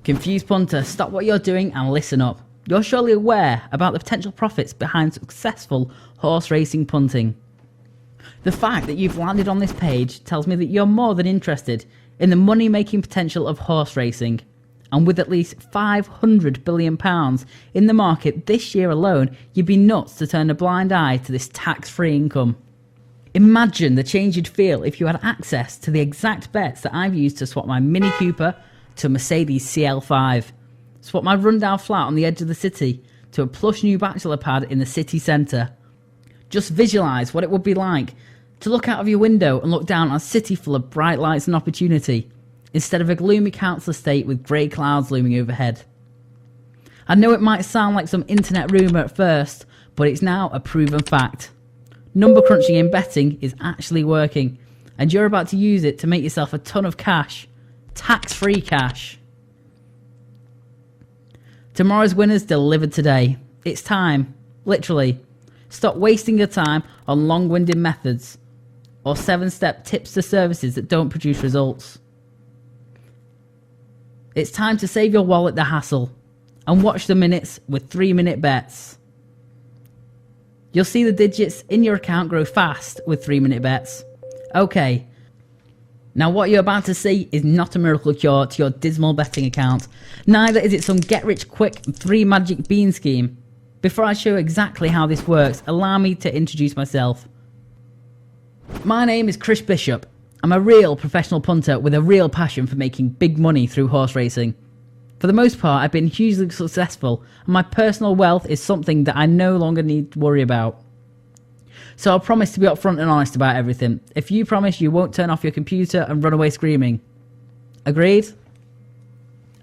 Confused punter, stop what you're doing and listen up. You're surely aware about the potential profits behind successful horse racing punting. The fact that you've landed on this page tells me that you're more than interested in the money-making potential of horse racing. And with at least £500 billion in the market this year alone, you'd be nuts to turn a blind eye to this tax-free income. Imagine the change you'd feel if you had access to the exact bets that I've used to swap my Mini Cooper to a Mercedes CL5, swap my rundown flat on the edge of the city to a plush new bachelor pad in the city centre. Just visualise what it would be like to look out of your window and look down on a city full of bright lights and opportunity, instead of a gloomy council estate with grey clouds looming overhead. I know it might sound like some internet rumour at first, but it's now a proven fact. Number crunching in betting is actually working, and you're about to use it to make yourself a ton of cash. Tax-free cash. Tomorrow's winners delivered today. It's time, literally. Stop wasting your time on long-winded methods or 7-step tipster services that don't produce results. It's time to save your wallet the hassle and watch the minutes with 3-minute bets. You'll see the digits in your account grow fast with 3-minute bets. Okay. Now what you're about to see is not a miracle cure to your dismal betting account. Neither is it some get-rich-quick 3 magic bean scheme. Before I show you exactly how this works, allow me to introduce myself. My name is Chris Bishop. I'm a real professional punter with a real passion for making big money through horse racing. For the most part, I've been hugely successful, and my personal wealth is something that I no longer need to worry about. So I'll promise to be upfront and honest about everything. If you promise you won't turn off your computer and run away screaming. Agreed?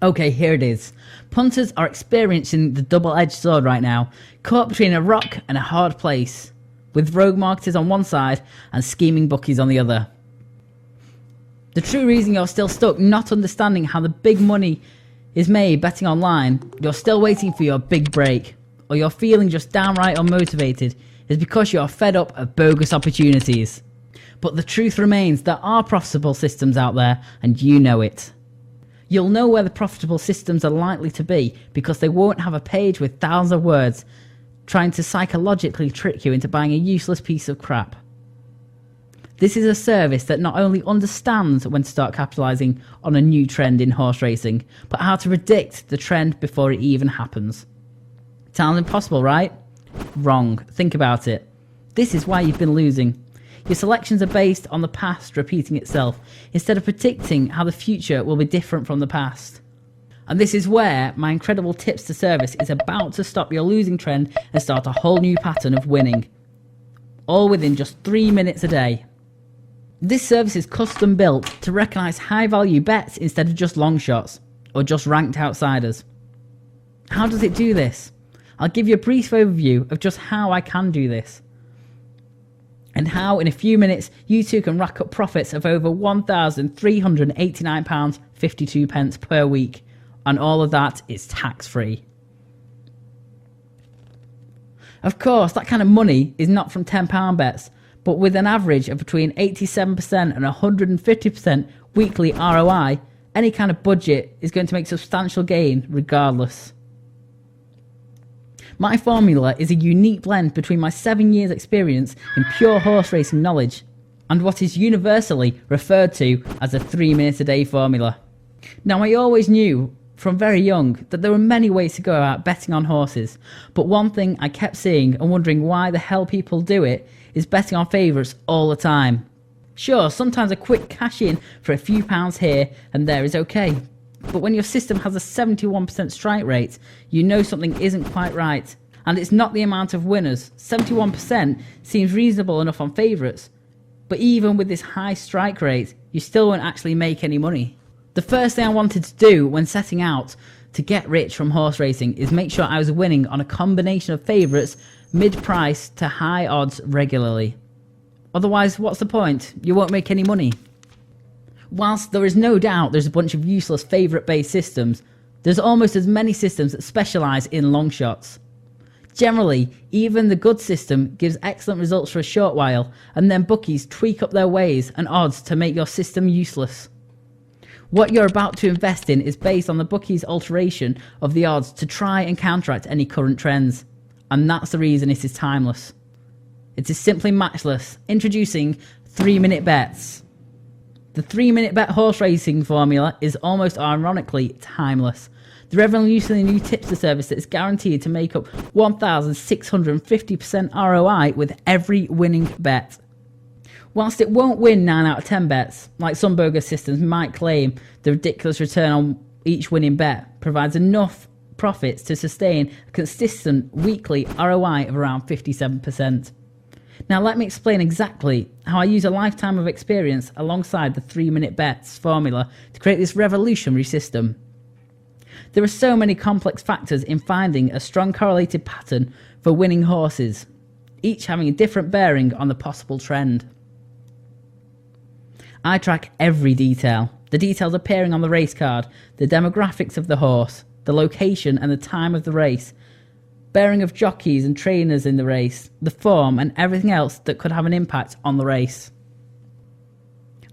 Okay, here it is. Punters are experiencing the double-edged sword right now, caught between a rock and a hard place, with rogue marketers on one side and scheming bookies on the other. The true reason you're still stuck not understanding how the big money is made betting online, you're still waiting for your big break, or you're feeling just downright unmotivated, is because you're fed up of bogus opportunities. But the truth remains, there are profitable systems out there, and you know it. You'll know where the profitable systems are likely to be because they won't have a page with thousands of words trying to psychologically trick you into buying a useless piece of crap. This is a service that not only understands when to start capitalising on a new trend in horse racing, but how to predict the trend before it even happens. Sounds impossible, right? Wrong. Think about it. This is why you've been losing. Your selections are based on the past repeating itself, instead of predicting how the future will be different from the past. And this is where my incredible Tipster service is about to stop your losing trend and start a whole new pattern of winning. All within just 3 minutes a day. This service is custom built to recognise high value bets instead of just long shots, or just ranked outsiders. How does it do this? I'll give you a brief overview of just how I can do this. And how in a few minutes you too can rack up profits of over £1,389.52 per week. And all of that is tax free. Of course, that kind of money is not from £10 bets, but with an average of between 87% and 150% weekly ROI, any kind of budget is going to make substantial gain regardless. My formula is a unique blend between my 7 years experience in pure horse racing knowledge and what is universally referred to as a 3-minute-a-day formula. Now, I always knew from very young that there were many ways to go about betting on horses, but one thing I kept seeing and wondering why the hell people do it is betting on favourites all the time. Sure, sometimes a quick cash in for a few pounds here and there is okay, but when your system has a 71% strike rate, you know something isn't quite right. And it's not the amount of winners. 71% seems reasonable enough on favourites, but even with this high strike rate, you still won't actually make any money. The first thing I wanted to do when setting out to get rich from horse racing is make sure I was winning on a combination of favourites, mid-price to high odds regularly. Otherwise, what's the point? You won't make any money. Whilst there is no doubt there's a bunch of useless favourite-based systems, there's almost as many systems that specialise in long shots. Generally, even the good system gives excellent results for a short while, and then bookies tweak up their ways and odds to make your system useless. What you're about to invest in is based on the bookies' alteration of the odds to try and counteract any current trends. And that's the reason it is timeless. It is simply matchless. Introducing 3-minute bets. The 3-minute bet horse racing formula is almost ironically timeless. The revolutionary new tipster service that is guaranteed to make up 1,650% ROI with every winning bet. Whilst it won't win 9 out of 10 bets, like some bogus systems might claim, the ridiculous return on each winning bet provides enough profits to sustain a consistent weekly ROI of around 57%. Now let me explain exactly how I use a lifetime of experience alongside the 3-minute bets formula to create this revolutionary system. There are so many complex factors in finding a strong correlated pattern for winning horses, each having a different bearing on the possible trend. I track every detail, the details appearing on the race card, the demographics of the horse, the location and the time of the race, bearing of jockeys and trainers in the race, the form and everything else that could have an impact on the race.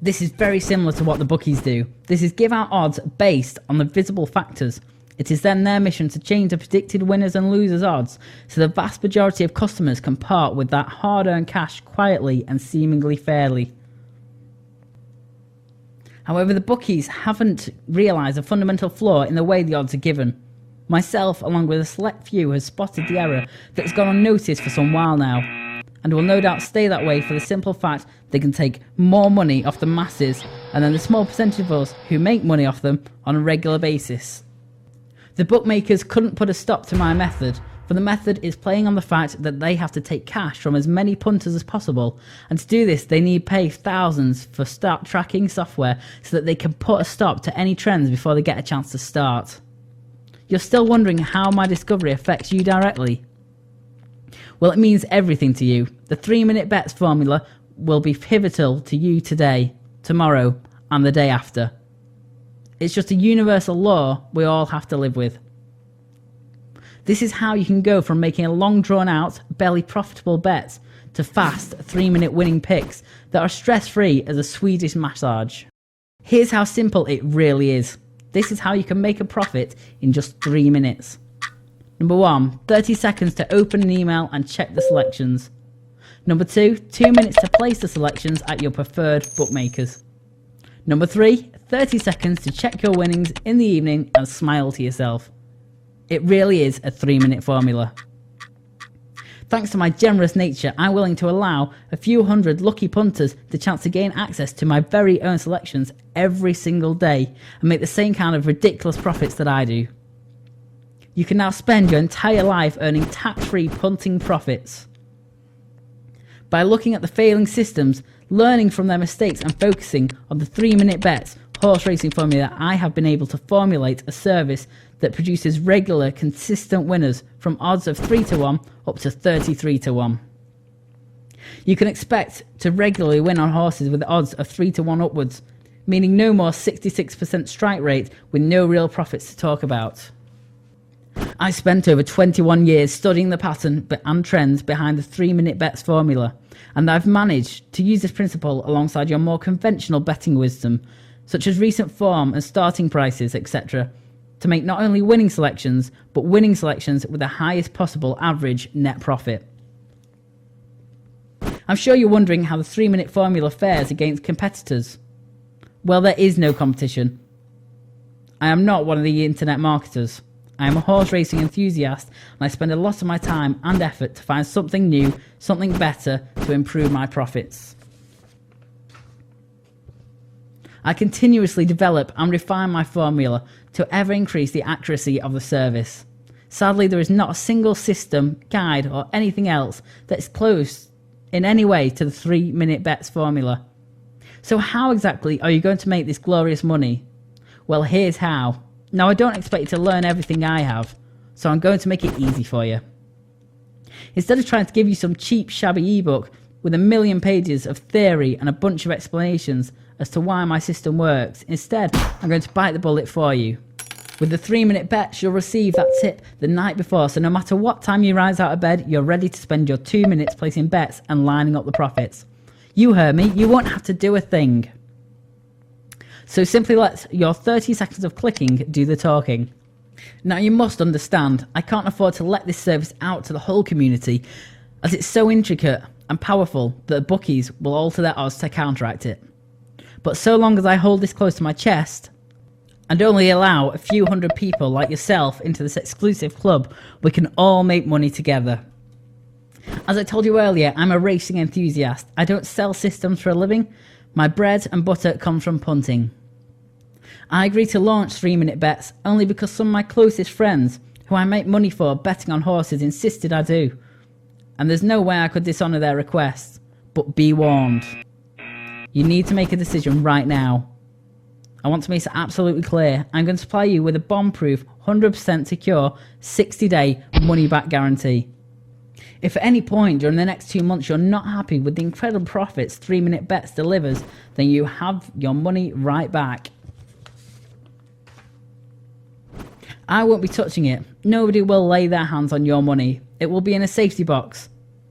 This is very similar to what the bookies do. This is give out odds based on the visible factors. It is then their mission to change the predicted winners and losers odds so the vast majority of customers can part with that hard-earned cash quietly and seemingly fairly. However, the bookies haven't realised a fundamental flaw in the way the odds are given. Myself, along with a select few, has spotted the error that has gone unnoticed for some while now, and will no doubt stay that way for the simple fact they can take more money off the masses and then the small percentage of us who make money off them on a regular basis. The bookmakers couldn't put a stop to my method, for the method is playing on the fact that they have to take cash from as many punters as possible, and to do this they need pay thousands for start tracking software so that they can put a stop to any trends before they get a chance to start. You're still wondering how my discovery affects you directly? Well, it means everything to you. The 3-minute bets formula will be pivotal to you today, tomorrow, and the day after. It's just a universal law we all have to live with. This is how you can go from making a long drawn out, barely profitable bets to fast 3-minute winning picks that are stress-free as a Swedish massage. Here's how simple it really is. This is how you can make a profit in just 3 minutes. Number 1, 30 seconds to open an email and check the selections. Number 2, 2 minutes to place the selections at your preferred bookmakers. Number 3, 30 seconds to check your winnings in the evening and smile to yourself. It really is a 3-minute formula. Thanks to my generous nature, I'm willing to allow a few hundred lucky punters the chance to gain access to my very own selections every single day and make the same kind of ridiculous profits that I do. You can now spend your entire life earning tax-free punting profits. By looking at the failing systems, learning from their mistakes and focusing on the 3-minute bets horse racing formula, I have been able to formulate a service that produces regular, consistent winners from odds of 3-1 up to 33-1. You can expect to regularly win on horses with odds of 3-1 upwards, meaning no more 66% strike rate with no real profits to talk about. I spent over 21 years studying the pattern and trends behind the 3-minute bets formula, and I've managed to use this principle alongside your more conventional betting wisdom, such as recent form and starting prices, etc., to make not only winning selections, but winning selections with the highest possible average net profit. I'm sure you're wondering how the 3-minute formula fares against competitors. Well, there is no competition. I am not one of the internet marketers. I am a horse racing enthusiast, and I spend a lot of my time and effort to find something new, something better to improve my profits. I continuously develop and refine my formula to ever increase the accuracy of the service. Sadly, there is not a single system, guide, or anything else that is close in any way to the 3-minute bets formula. So how exactly are you going to make this glorious money? Well, here's how. Now, I don't expect you to learn everything I have, so I'm going to make it easy for you. Instead of trying to give you some cheap, shabby ebook with a million pages of theory and a bunch of explanations as to why my system works, instead, I'm going to bite the bullet for you. With the 3-minute bets, you'll receive that tip the night before, so no matter what time you rise out of bed, you're ready to spend your 2 minutes placing bets and lining up the profits. You heard me, you won't have to do a thing. So simply let your 30 seconds of clicking do the talking. Now you must understand, I can't afford to let this service out to the whole community, as it's so intricate and powerful that the bookies will alter their odds to counteract it. But so long as I hold this close to my chest, and only allow a few hundred people like yourself into this exclusive club, we can all make money together. As I told you earlier, I'm a racing enthusiast. I don't sell systems for a living. My bread and butter come from punting. I agreed to launch 3-minute bets only because some of my closest friends, who I make money for betting on horses, insisted I do. And there's no way I could dishonour their requests. But be warned. You need to make a decision right now. I want to make it absolutely clear. I'm going to supply you with a bomb-proof, 100% secure, 60-day money-back guarantee. If at any point during the next 2 months you're not happy with the incredible profits 3-minute bets delivers, then you have your money right back. I won't be touching it. Nobody will lay their hands on your money. It will be in a safety box.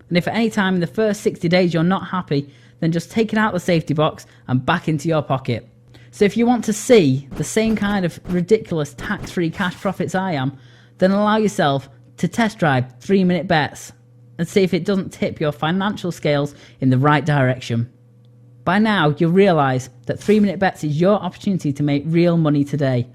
And if at any time in the first 60 days you're not happy, then just take it out of the safety box and back into your pocket. So if you want to see the same kind of ridiculous tax-free cash profits I am, then allow yourself to test drive 3-minute bets and see if it doesn't tip your financial scales in the right direction. By now, you'll realise that 3-minute bets is your opportunity to make real money today.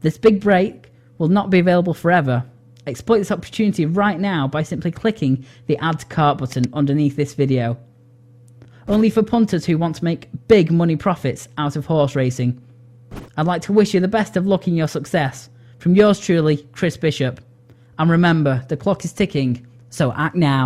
This big break will not be available forever. Exploit this opportunity right now by simply clicking the Add to Cart button underneath this video. Only for punters who want to make big money profits out of horse racing. I'd like to wish you the best of luck in your success. From yours truly, Chris Bishop. And remember, the clock is ticking, so act now.